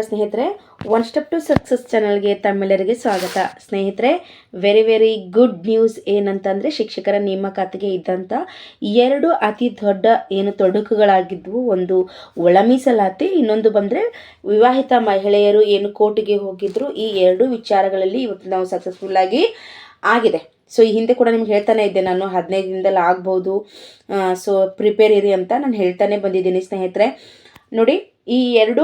ಸ್ನೇಹಿತರೆ, one step to success ಚಾನಲ್ಗೆ ತಮ್ಮೆಲ್ಲರಿಗೆ ಸ್ವಾಗತ. ಸ್ನೇಹಿತರೆ, ವೆರಿ ಗುಡ್ ನ್ಯೂಸ್ ಏನಂತಂದರೆ, ಶಿಕ್ಷಕರ ನೇಮಕಾತಿಗೆ ಇದ್ದಂಥ ಎರಡು ಅತಿ ದೊಡ್ಡ ತೊಡಕುಗಳಾಗಿದ್ವು. ಒಂದು ಒಳ ಮೀಸಲಾತಿ, ಇನ್ನೊಂದು ಬಂದರೆ ವಿವಾಹಿತ ಮಹಿಳೆಯರು ಕೋರ್ಟಿಗೆ ಹೋಗಿದ್ರು. ಈ ಎರಡು ವಿಚಾರಗಳಲ್ಲಿ ಇವತ್ತು ನಾವು ಸಕ್ಸಸ್ಫುಲ್ ಆಗಿದೆ. ಸೊ ಈ ಹಿಂದೆ ಕೂಡ ನಿಮ್ಗೆ ಹೇಳ್ತಾನೆ ಇದ್ದೆ, ನಾನು 15 ದಿನದಲ್ಲಿ ಆಗ್ಬೋದು, ಸೊ ಪ್ರಿಪೇರ್ ಇರಿ ಅಂತ ನಾನು ಹೇಳ್ತಾನೆ ಬಂದಿದ್ದೀನಿ. ಸ್ನೇಹಿತರೆ ನೋಡಿ, ಈ ಎರಡು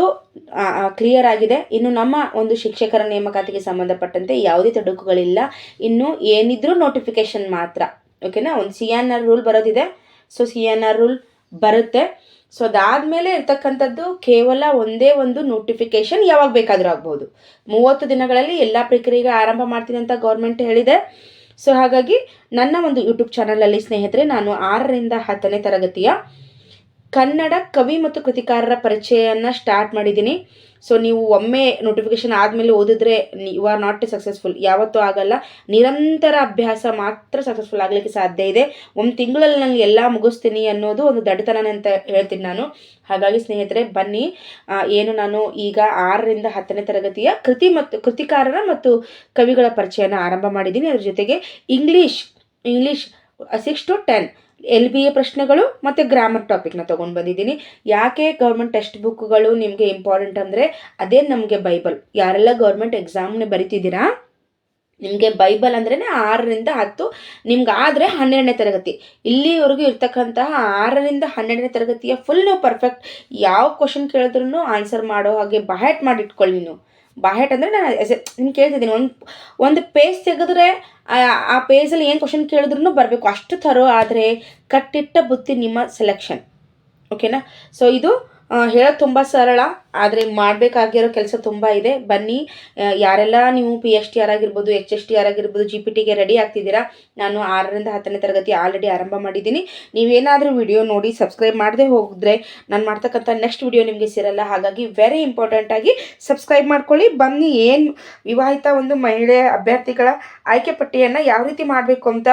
ಕ್ಲಿಯರ್ ಆಗಿದೆ. ಇನ್ನು ನಮ್ಮ ಒಂದು ಶಿಕ್ಷಕರ ನೇಮಕಾತಿಗೆ ಸಂಬಂಧಪಟ್ಟಂತೆ ಯಾವುದೇ ತೊಡಕುಗಳಿಲ್ಲ. ಇನ್ನು ಏನಿದ್ರೂ ನೋಟಿಫಿಕೇಶನ್ ಮಾತ್ರ. ಓಕೆನಾ, ಒಂದು CNR ರೂಲ್ ಬರೋದಿದೆ. ಸೊ CNR ರೂಲ್ ಬರುತ್ತೆ. ಸೊ ಅದಾದಮೇಲೆ ಇರ್ತಕ್ಕಂಥದ್ದು ಕೇವಲ ಒಂದೇ ಒಂದು ನೋಟಿಫಿಕೇಶನ್, ಯಾವಾಗ ಬೇಕಾದರೂ ಆಗ್ಬೋದು. 30 ದಿನಗಳಲ್ಲಿ ಎಲ್ಲ ಪ್ರಕ್ರಿಯೆಗೆ ಆರಂಭ ಮಾಡ್ತೀನಿ ಅಂತ ಗೌರ್ಮೆಂಟ್ ಹೇಳಿದೆ. ಸೊ ಹಾಗಾಗಿ ನನ್ನ ಒಂದು ಯೂಟ್ಯೂಬ್ ಚಾನಲಲ್ಲಿ ಸ್ನೇಹಿತರೆ, ನಾನು 6ರಿಂದ 10ನೇ ತರಗತಿಯ ಕನ್ನಡ ಕವಿ ಮತ್ತು ಕೃತಿಕಾರರ ಪರಿಚಯನ ಸ್ಟಾರ್ಟ್ ಮಾಡಿದ್ದೀನಿ. ಸೊ ನೀವು ಒಮ್ಮೆ ನೋಟಿಫಿಕೇಶನ್ ಆದಮೇಲೆ ಓದಿದ್ರೆ ಯು ಆರ್ ನಾಟ್ ಸಕ್ಸಸ್ಫುಲ್, ಯಾವತ್ತೂ ಆಗಲ್ಲ. ನಿರಂತರ ಅಭ್ಯಾಸ ಮಾತ್ರ ಸಕ್ಸಸ್ಫುಲ್ ಆಗಲಿಕ್ಕೆ ಸಾಧ್ಯ ಇದೆ. ಒಂದು ತಿಂಗಳಲ್ಲಿ ನನಗೆ ಎಲ್ಲ ಮುಗಿಸ್ತೀನಿ ಅನ್ನೋದು ಒಂದು ದಡ್ಡತನ ಅಂತ ಹೇಳ್ತೀನಿ ನಾನು. ಹಾಗಾಗಿ ಸ್ನೇಹಿತರೆ ಬನ್ನಿ, ನಾನು ಈಗ 6ರಿಂದ 10ನೇ ತರಗತಿಯ ಕೃತಿಕಾರರ ಮತ್ತು ಕವಿಗಳ ಪರಿಚಯನ ಆರಂಭ ಮಾಡಿದ್ದೀನಿ. ಅದ್ರ ಜೊತೆಗೆ ಇಂಗ್ಲೀಷ್ 6 to 10 LBA ಪ್ರಶ್ನೆಗಳು ಮತ್ತು ಗ್ರಾಮರ್ ಟಾಪಿಕ್ನ ತೊಗೊಂಡು ಬಂದಿದ್ದೀನಿ. ಯಾಕೆ ಗೌರ್ಮೆಂಟ್ ಟೆಕ್ಸ್ಟ್ ಬುಕ್ಗಳು ನಿಮಗೆ ಇಂಪಾರ್ಟೆಂಟ್ ಅಂದರೆ, ಅದೇ ನಮಗೆ ಬೈಬಲ್. ಯಾರೆಲ್ಲ ಗೌರ್ಮೆಂಟ್ ಎಕ್ಸಾಮ್ನ ಬರಿತಿದ್ದೀರಾ, ನಿಮಗೆ ಬೈಬಲ್ ಅಂದ್ರೇ 6ರಿಂದ 10, ನಿಮ್ಗಾದರೆ 12ನೇ ತರಗತಿ ಇಲ್ಲಿವರೆಗೂ ಇರ್ತಕ್ಕಂತಹ 6ರಿಂದ 12ನೇ ತರಗತಿಯ ಫುಲ್ ನೀವು ಪರ್ಫೆಕ್ಟ್. ಯಾವ ಕ್ವಶನ್ ಕೇಳಿದ್ರೂ ಆನ್ಸರ್ ಮಾಡೋ ಹಾಗೆ ಬಾಹೆಟ್ ಮಾಡಿ ಇಟ್ಕೊಳ್ಳಿ. ನೀವು ಬಾಹೆಟ್ ಅಂದರೆ ನಾನು ನಿಮ್ಗೆ ಕೇಳ್ತಿದ್ದೀನಿ, ಒಂದು ಪೇಜ್ ತೆಗೆದ್ರೆ ಆ ಪೇಜಲ್ಲಿ ಏನು ಕ್ವಶನ್ ಕೇಳಿದ್ರೂ ಬರಬೇಕು. ಅಷ್ಟು ಥರೋ ಆದರೆ ಕಟ್ಟಿಟ್ಟ ಬುತ್ತಿ ನಿಮ್ಮ ಸೆಲೆಕ್ಷನ್. ಓಕೆನಾ. ಸೊ ಇದು ಹೇಳೋದು ತುಂಬ ಸರಳ, ಆದರೆ ಮಾಡಬೇಕಾಗಿರೋ ಕೆಲಸ ತುಂಬ ಇದೆ. ಬನ್ನಿ, ಯಾರೆಲ್ಲ ನೀವು PSTR ಆಗಿರ್ಬೋದು, HSTR ಆಗಿರ್ಬೋದು, GPTಗೆ ರೆಡಿ ಆಗ್ತಿದ್ದೀರಾ, ನಾನು 6ರಿಂದ 10ನೇ ತರಗತಿ ಆಲ್ರೆಡಿ ಆರಂಭ ಮಾಡಿದ್ದೀನಿ. ನೀವೇನಾದರೂ ವಿಡಿಯೋ ನೋಡಿ ಸಬ್ಸ್ಕ್ರೈಬ್ ಮಾಡದೆ ಹೋಗಿದ್ರೆ ನಾನು ಮಾಡ್ತಕ್ಕಂಥ ನೆಕ್ಸ್ಟ್ ವಿಡಿಯೋ ನಿಮಗೆ ಸಿರಲ್ಲ. ಹಾಗಾಗಿ ವೆರಿ ಇಂಪಾರ್ಟೆಂಟಾಗಿ ಸಬ್ಸ್ಕ್ರೈಬ್ ಮಾಡ್ಕೊಳ್ಳಿ. ಬನ್ನಿ, ವಿವಾಹಿತ ಒಂದು ಮಹಿಳೆಯ ಅಭ್ಯರ್ಥಿಗಳ ಆಯ್ಕೆ ಪಟ್ಟಿಯನ್ನು ಯಾವ ರೀತಿ ಮಾಡಬೇಕು ಅಂತ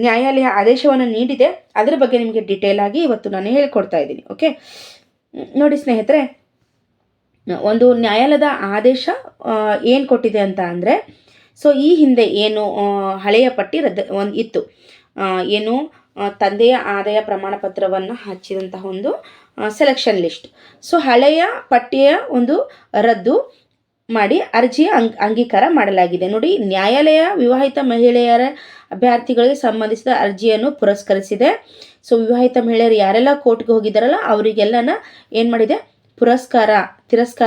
ನ್ಯಾಯಾಲಯ ಆದೇಶವನ್ನು ನೀಡಿದೆ, ಅದರ ಬಗ್ಗೆ ನಿಮಗೆ ಡೀಟೇಲ್ ಆಗಿ ಇವತ್ತು ನಾನು ಹೇಳ್ಕೊಡ್ತಾ ಇದ್ದೀನಿ. ಓಕೆ ನೋಡಿ ಸ್ನೇಹಿತರೆ, ಒಂದು ನ್ಯಾಯಾಲಯದ ಆದೇಶ ಏನು ಕೊಟ್ಟಿದೆ ಅಂತ ಅಂದರೆ, ಸೊ ಈ ಹಿಂದೆ ಹಳೆಯ ಪಟ್ಟಿ ಇತ್ತು, ತಂದೆಯ ಆದಾಯ ಪ್ರಮಾಣ ಪತ್ರವನ್ನು ಹಚ್ಚಿದಂತಹ ಒಂದು ಸೆಲೆಕ್ಷನ್ ಲಿಸ್ಟ್. ಸೊ ಹಳೆಯ ಪಟ್ಟಿಯ ಒಂದು ರದ್ದು ಮಾಡಿ ಅರ್ಜಿಯ ಅಂಗೀಕಾರ ಮಾಡಲಾಗಿದೆ. ನೋಡಿ, ನ್ಯಾಯಾಲಯ ವಿವಾಹಿತ ಮಹಿಳೆಯರ ಅಭ್ಯರ್ಥಿಗಳಿಗೆ ಸಂಬಂಧಿಸಿದ ಅರ್ಜಿಯನ್ನು ಪುರಸ್ಕರಿಸಿದೆ. ಸೊ ವಿವಾಹಿತ ಮಹಿಳೆಯರು ಯಾರೆಲ್ಲ ಕೋರ್ಟ್ಗೆ ಹೋಗಿದ್ದಾರಲ್ಲ ಅವರಿಗೆಲ್ಲನ ಏನು ಮಾಡಿದೆ, ತಿರಸ್ಕಾರ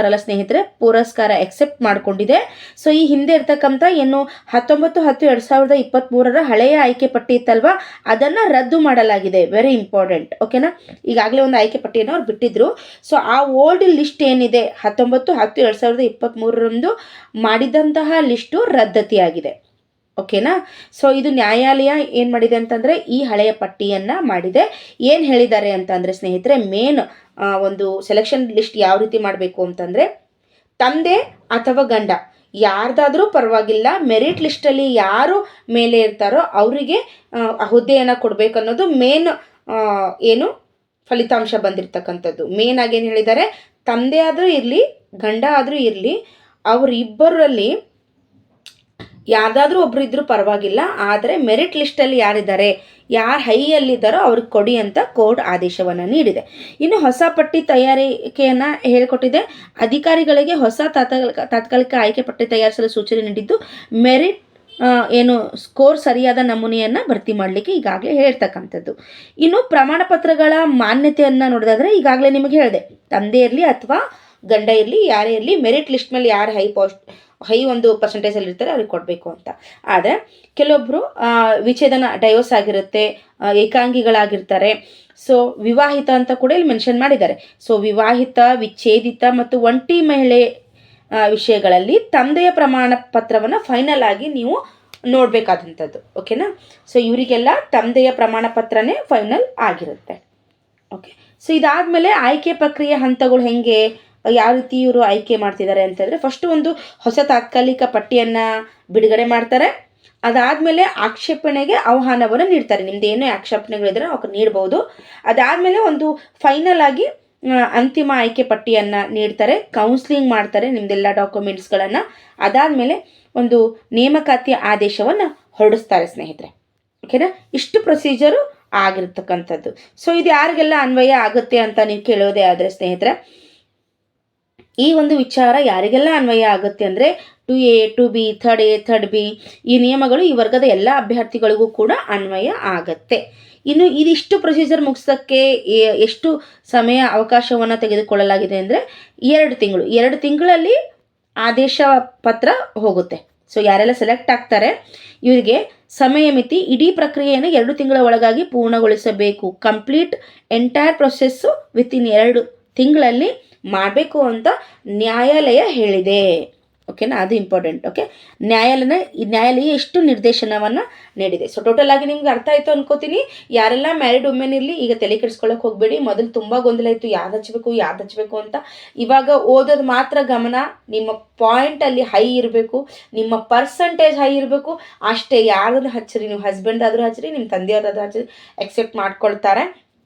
ಅಲ್ಲ ಸ್ನೇಹಿತರೆ, ಪುರಸ್ಕಾರ ಎಕ್ಸೆಪ್ಟ್ ಮಾಡಿಕೊಂಡಿದೆ. ಸೊ ಈ ಹಿಂದೆ ಇರ್ತಕ್ಕಂಥ 19/10/2023 ಹಳೆಯ ಆಯ್ಕೆ ಪಟ್ಟಿ ಇತ್ತಲ್ವಾ, ಅದನ್ನು ರದ್ದು ಮಾಡಲಾಗಿದೆ. Very important. ಓಕೆನಾ, ಈಗಾಗಲೇ ಒಂದು ಆಯ್ಕೆ ಪಟ್ಟಿಯನ್ನು ಅವ್ರು ಬಿಟ್ಟಿದ್ರು. ಸೊ ಆ ಓಲ್ಡ್ ಲಿಸ್ಟ್ ಏನಿದೆ 19/10/2023 ಮಾಡಿದಂತಹ ಲಿಸ್ಟು ರದ್ದತಿಯಾಗಿದೆ. ಓಕೆನಾ. ಸೊ ಇದು ನ್ಯಾಯಾಲಯ ಏನು ಮಾಡಿದೆ ಅಂತಂದರೆ, ಈ ಹಳೆಯ ಪಟ್ಟಿಯನ್ನು ಮಾಡಿದೆ. ಏನು ಹೇಳಿದ್ದಾರೆ ಅಂತಂದರೆ ಸ್ನೇಹಿತರೆ, ಮೇನ್ ಒಂದು ಸೆಲೆಕ್ಷನ್ ಲಿಸ್ಟ್ ಯಾವ ರೀತಿ ಮಾಡಬೇಕು ಅಂತಂದರೆ, ತಂದೆ ಅಥವಾ ಗಂಡ ಯಾರ್ದಾದ್ರೂ ಪರವಾಗಿಲ್ಲ, ಮೆರಿಟ್ ಲಿಸ್ಟಲ್ಲಿ ಯಾರು ಮೇಲೆ ಇರ್ತಾರೋ ಅವರಿಗೆ ಹುದ್ದೆಯನ್ನು ಕೊಡಬೇಕು ಅನ್ನೋದು ಮೇನ್ ಫಲಿತಾಂಶ ಬಂದಿರತಕ್ಕಂಥದ್ದು. ಮೇನ್ ಆಗಿ ಏನು ಹೇಳಿದ್ದಾರೆ, ತಂದೆ ಆದರೂ ಇರಲಿ ಗಂಡ ಆದರೂ ಇರಲಿ, ಅವರಿಬ್ಬರಲ್ಲಿ ಯಾರ್ದಾದ್ರೂ ಒಬ್ರು ಇದ್ರೂ ಪರವಾಗಿಲ್ಲ, ಆದರೆ ಮೆರಿಟ್ ಲಿಸ್ಟಲ್ಲಿ ಯಾರಿದ್ದಾರೆ, ಯಾರು ಹೈಯಲ್ಲಿದ್ದಾರೋ ಅವ್ರಿಗೆ ಕೊಡಿ ಅಂತ ಕೋರ್ಟ್ ಆದೇಶವನ್ನು ನೀಡಿದೆ. ಇನ್ನು ಹೊಸ ಪಟ್ಟಿ ತಯಾರಿಕೆಯನ್ನು ಹೇಳಿಕೊಟ್ಟಿದೆ. ಅಧಿಕಾರಿಗಳಿಗೆ ಹೊಸ ತಾತ್ಕಾಲಿಕ ಆಯ್ಕೆ ಪಟ್ಟಿ ತಯಾರಿಸಲು ಸೂಚನೆ ನೀಡಿದ್ದು, ಮೆರಿಟ್ ಸ್ಕೋರ್ ಸರಿಯಾದ ನಮೂನೆಯನ್ನು ಭರ್ತಿ ಮಾಡಲಿಕ್ಕೆ ಈಗಾಗಲೇ ಹೇಳ್ತಕ್ಕಂಥದ್ದು. ಇನ್ನು ಪ್ರಮಾಣ ಪತ್ರಗಳ ಮಾನ್ಯತೆಯನ್ನು ನೋಡೋದಾದರೆ, ಈಗಾಗಲೇ ನಿಮಗೆ ಹೇಳಿದೆ, ತಂದೆ ಇರಲಿ ಅಥವಾ ಗಂಡ ಇರಲಿ, ಯಾರೇ ಇರಲಿ, ಮೆರಿಟ್ ಲಿಸ್ಟ್ ಮೇಲೆ ಯಾರು ಹೈ ಒಂದು ಪರ್ಸೆಂಟೇಜಲ್ಲಿ ಇರ್ತಾರೆ ಅವ್ರಿಗೆ ಕೊಡಬೇಕು ಅಂತ. ಆದರೆ ಕೆಲವೊಬ್ಬರು ವಿಚ್ಛೇದನ ಡೈವೋರ್ಸ್ ಆಗಿರುತ್ತೆ, ಏಕಾಂಗಿಗಳಾಗಿರ್ತಾರೆ. ಸೊ ವಿವಾಹಿತ ಅಂತ ಕೂಡ ಇಲ್ಲಿ ಮೆನ್ಷನ್ ಮಾಡಿದ್ದಾರೆ. ಸೊ ವಿವಾಹಿತ, ವಿಚ್ಛೇದಿತ ಮತ್ತು ಒಂಟಿ ಮಹಿಳೆ ವಿಷಯಗಳಲ್ಲಿ ತಂದೆಯ ಪ್ರಮಾಣ ಪತ್ರವನ್ನು ಫೈನಲ್ ಆಗಿ ನೀವು ನೋಡಬೇಕಾದಂಥದ್ದು. ಓಕೆನಾ. ಸೊ ಇವರಿಗೆಲ್ಲ ತಂದೆಯ ಪ್ರಮಾಣ ಪತ್ರನೇ ಫೈನಲ್ ಆಗಿರುತ್ತೆ. ಓಕೆ. ಸೊ ಇದಾದಮೇಲೆ ಆಯ್ಕೆ ಪ್ರಕ್ರಿಯೆ ಹಂತಗಳು ಹೆಂಗೆ, ಯಾವ ರೀತಿ ಇವರು ಆಯ್ಕೆ ಮಾಡ್ತಿದ್ದಾರೆ ಅಂತಂದರೆ, ಫಸ್ಟು ಒಂದು ಹೊಸ ತಾತ್ಕಾಲಿಕ ಪಟ್ಟಿಯನ್ನು ಬಿಡುಗಡೆ ಮಾಡ್ತಾರೆ. ಅದಾದಮೇಲೆ ಆಕ್ಷೇಪಣೆಗೆ ಆಹ್ವಾನವನ್ನು ನೀಡ್ತಾರೆ. ನಿಮ್ದು ಏನೋ ಆಕ್ಷೇಪಣೆಗಳಿದ್ರೆ ಅವ್ರು ನೀಡ್ಬೋದು. ಅದಾದಮೇಲೆ ಒಂದು ಫೈನಲ್ ಆಗಿ ಅಂತಿಮ ಆಯ್ಕೆ ಪಟ್ಟಿಯನ್ನು ನೀಡ್ತಾರೆ, ಕೌನ್ಸ್ಲಿಂಗ್ ಮಾಡ್ತಾರೆ ನಿಮ್ಮದೆಲ್ಲ ಡಾಕ್ಯುಮೆಂಟ್ಸ್ಗಳನ್ನು. ಅದಾದಮೇಲೆ ಒಂದು ನೇಮಕಾತಿ ಆದೇಶವನ್ನು ಹೊರಡಿಸ್ತಾರೆ ಸ್ನೇಹಿತರೆ. ಓಕೆನಾ, ಇಷ್ಟು ಪ್ರೊಸೀಜರು ಆಗಿರ್ತಕ್ಕಂಥದ್ದು. ಸೊ ಇದು ಯಾರಿಗೆಲ್ಲ ಅನ್ವಯ ಆಗುತ್ತೆ ಅಂತ ನೀವು ಕೇಳೋದೇ ಆದರೆ ಸ್ನೇಹಿತರೆ, ಈ ಒಂದು ವಿಚಾರ ಯಾರಿಗೆಲ್ಲ ಅನ್ವಯ ಆಗುತ್ತೆ ಅಂದರೆ 2A 2B third A third B ಈ ನಿಯಮಗಳು ಈ ವರ್ಗದ ಎಲ್ಲ ಅಭ್ಯರ್ಥಿಗಳಿಗೂ ಕೂಡ ಅನ್ವಯ ಆಗತ್ತೆ. ಇನ್ನು ಇದಿಷ್ಟು ಪ್ರೊಸೀಜರ್ ಮುಗಿಸೋಕ್ಕೆ ಎಷ್ಟು ಸಮಯ ಅವಕಾಶವನ್ನು ತೆಗೆದುಕೊಳ್ಳಲಾಗಿದೆ ಅಂದರೆ 2 ತಿಂಗಳು. 2 ತಿಂಗಳಲ್ಲಿ ಆದೇಶ ಪತ್ರ ಹೋಗುತ್ತೆ. ಸೊ ಯಾರೆಲ್ಲ ಸೆಲೆಕ್ಟ್ ಆಗ್ತಾರೆ ಇವರಿಗೆ ಸಮಯ ಮಿತಿ, ಇಡೀ ಪ್ರಕ್ರಿಯೆಯನ್ನು 2 ತಿಂಗಳ ಒಳಗಾಗಿ ಪೂರ್ಣಗೊಳಿಸಬೇಕು. ಕಂಪ್ಲೀಟ್ ಎಂಟೈರ್ ಪ್ರೊಸೆಸ್ಸು ವಿತಿನ್ 2 ತಿಂಗಳಲ್ಲಿ ಮಾಡಬೇಕು ಅಂತ ನ್ಯಾಯಾಲಯ ಹೇಳಿದೆ. ಓಕೆನಾ, ಅದು ಇಂಪಾರ್ಟೆಂಟ್. ಓಕೆ, ನ್ಯಾಯಾಲಯ ಎಷ್ಟು ನಿರ್ದೇಶನವನ್ನು ನೀಡಿದೆ. ಸೊ ಟೋಟಲ್ ಆಗಿ ನಿಮ್ಗೆ ಅರ್ಥ ಆಯಿತು ಅನ್ಕೋತೀನಿ. ಯಾರೆಲ್ಲ ಮ್ಯಾರಿಡ್ ವುಮೆನ್ ಇರಲಿ, ಈಗ ತಲೆ ಕೆಡಿಸ್ಕೊಳ್ಳೋಕೆ ಹೋಗಬೇಡಿ. ಮೊದಲು ತುಂಬ ಗೊಂದಲ ಇತ್ತು, ಯಾವ್ದು ಹಚ್ಚಬೇಕು ಅಂತ. ಇವಾಗ ಓದೋದು ಮಾತ್ರ ಗಮನ. ನಿಮ್ಮ ಪಾಯಿಂಟಲ್ಲಿ ಹೈ ಇರಬೇಕು, ನಿಮ್ಮ ಪರ್ಸಂಟೇಜ್ ಹೈ ಇರಬೇಕು ಅಷ್ಟೇ. ಯಾರನ್ನು ಹಚ್ಚಿರಿ, ನೀವು ಹಸ್ಬೆಂಡ್ ಆದರೂ ಹಚ್ಚಿರಿ, ನಿಮ್ಮ ತಂದೆಯವ್ರಾದ್ರೂ ಹಚ್ಚಿರಿ, ಎಕ್ಸೆಪ್ಟ್ ಮಾಡ್ಕೊಳ್ತಾರೆ.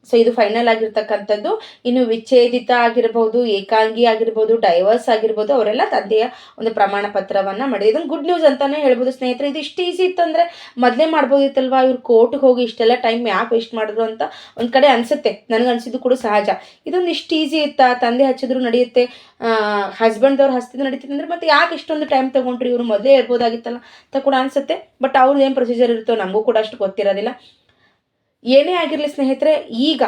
ಸೊ ಇದು ಫೈನಲ್ ಆಗಿರ್ತಕ್ಕಂಥದ್ದು. ಇನ್ನು ವಿಚ್ಛೇದಿತ ಆಗಿರ್ಬೋದು, ಏಕಾಂಗಿ ಆಗಿರ್ಬೋದು, ಡೈವರ್ಸ್ ಆಗಿರ್ಬೋದು, ಅವರೆಲ್ಲ ತಂದೆಯ ಒಂದು ಪ್ರಮಾಣ ಪತ್ರವನ್ನು ಮಾಡಿದೆ. ಇದೊಂದು ಗುಡ್ ನ್ಯೂಸ್ ಅಂತಲೇ ಹೇಳ್ಬೋದು ಸ್ನೇಹಿತರೆ. ಇದು ಇಷ್ಟು ಈಸಿ ಇತ್ತಂದರೆ ಮೊದಲೇ ಮಾಡ್ಬೋದಿತ್ತಲ್ವಾ, ಇವ್ರು ಕೋರ್ಟ್ಗೆ ಹೋಗಿ ಇಷ್ಟೆಲ್ಲ ಟೈಮ್ ಯಾಕೆ ವೇಸ್ಟ್ ಮಾಡಿದ್ರು ಅಂತ ಒಂದು ಕಡೆ ಅನಿಸುತ್ತೆ. ನನಗೆ ಅನಿಸಿದ್ದು ಕೂಡ ಸಹಜ. ಇದೊಂದು ಇಷ್ಟು ಈಸಿ ಇತ್ತಾ, ತಂದೆ ಹಚ್ಚಿದ್ರು ನಡೆಯುತ್ತೆ, ಹಸ್ಬೆಂಡ್ದವ್ರು ಹಚ್ತಿದ್ರು ನಡೀತಿತ್ತು ಅಂದರೆ ಮತ್ತೆ ಯಾಕೆ ಇಷ್ಟೊಂದು ಟೈಮ್ ತೊಗೊಂಡ್ರಿ, ಇವರು ಮೊದಲೇ ಹೇಳ್ಬೋದಾಗಿತ್ತಲ್ಲ ಅಂತ ಕೂಡ ಅನಿಸುತ್ತೆ. ಬಟ್ ಅವ್ರದ್ದು ಏನು ಪ್ರೊಸೀಜರ್ ಇರುತ್ತೋ ನಮಗೂ ಕೂಡ ಅಷ್ಟು ಗೊತ್ತಿರೋದಿಲ್ಲ. ಏನೇ ಆಗಿರಲಿ ಸ್ನೇಹಿತರೆ, ಈಗ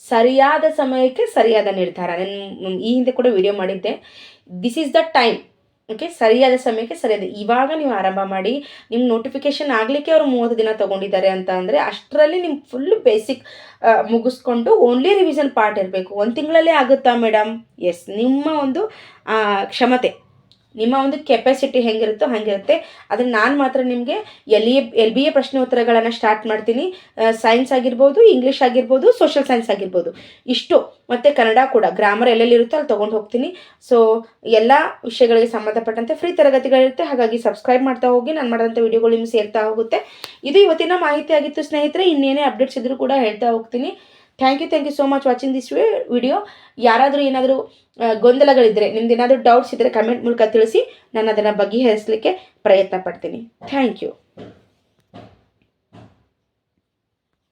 ಸರಿಯಾದ ಸಮಯಕ್ಕೆ ಸರಿಯಾದ ನಿರ್ಧಾರ. ನಾನು ಈ ಹಿಂದೆ ಕೂಡ ವಿಡಿಯೋ ಮಾಡಿದ್ದೆ, this is the time. Okay, ಸರಿಯಾದ ಸಮಯಕ್ಕೆ ಸರಿಯಾದ ಇವಾಗ ನೀವು ಆರಂಭ ಮಾಡಿ. ನಿಮ್ಮ ನೋಟಿಫಿಕೇಶನ್ ಆಗಲಿಕ್ಕೆ ಅವರು 30 ದಿನ ತೊಗೊಂಡಿದ್ದಾರೆ ಅಂತ ಅಂದರೆ ಅಷ್ಟರಲ್ಲಿ ನಿಮ್ಮ ಫುಲ್ ಬೇಸಿಕ್ ಮುಗಿಸ್ಕೊಂಡು ಓನ್ಲಿ ರಿವಿಷನ್ ಪಾರ್ಟ್ ಇರಬೇಕು. 1 ತಿಂಗಳಲ್ಲೇ ಆಗುತ್ತಾ ಮೇಡಮ್? ಎಸ್, ನಿಮ್ಮ ಒಂದು ಕ್ಷಮತೆ, ನಿಮ್ಮ ಒಂದು ಕೆಪಾಸಿಟಿ ಹೆಂಗಿರುತ್ತೋ ಹಾಗಿರುತ್ತೆ. ಆದರೆ ನಾನು ಮಾತ್ರ ನಿಮಗೆ LBA ಪ್ರಶ್ನೆ ಉತ್ತರಗಳನ್ನು ಸ್ಟಾರ್ಟ್ ಮಾಡ್ತೀನಿ. ಸೈನ್ಸ್ ಆಗಿರ್ಬೋದು, ಇಂಗ್ಲೀಷ್ ಆಗಿರ್ಬೋದು, ಸೋಷಿಯಲ್ ಸೈನ್ಸ್ ಆಗಿರ್ಬೋದು, ಇಷ್ಟು ಮತ್ತು ಕನ್ನಡ ಕೂಡ ಗ್ರಾಮರ್ ಎಲ್ಲೆಲ್ಲಿರುತ್ತೋ ಅಲ್ಲಿ ತೊಗೊಂಡು ಹೋಗ್ತೀನಿ. ಸೊ ಎಲ್ಲ ವಿಷಯಗಳಿಗೆ ಸಂಬಂಧಪಟ್ಟಂತೆ ಫ್ರೀ ತರಗತಿಗಳಿರುತ್ತೆ. ಹಾಗಾಗಿ ಸಬ್ಸ್ಕ್ರೈಬ್ ಮಾಡ್ತಾ ಹೋಗಿ, ನಾನು ಮಾಡಿದಂಥ ವಿಡಿಯೋಗಳು ನಿಮ್ಗೆ ಸೇರ್ತಾ ಹೋಗುತ್ತೆ. ಇದು ಇವತ್ತಿನ ಮಾಹಿತಿ ಆಗಿತ್ತು ಸ್ನೇಹಿತರೆ. ಇನ್ನೇನೇ ಅಪ್ಡೇಟ್ಸ್ ಇದ್ರೂ ಕೂಡ ಹೇಳ್ತಾ ಹೋಗ್ತೀನಿ. Thank you so much watching this video. ಯಾರಾದರೂ ಏನಾದರೂ ಗೊಂದಲಗಳಿದ್ದರೆ, ನಿಮ್ದು ಏನಾದರೂ ಡೌಟ್ಸ್ ಇದ್ದರೆ ಕಮೆಂಟ್ ಮೂಲಕ ತಿಳಿಸಿ, ನಾನು ಅದನ್ನು ಬಗೆಹರಿಸಲಿಕ್ಕೆ ಪ್ರಯತ್ನ ಪಡ್ತೀನಿ. Thank you.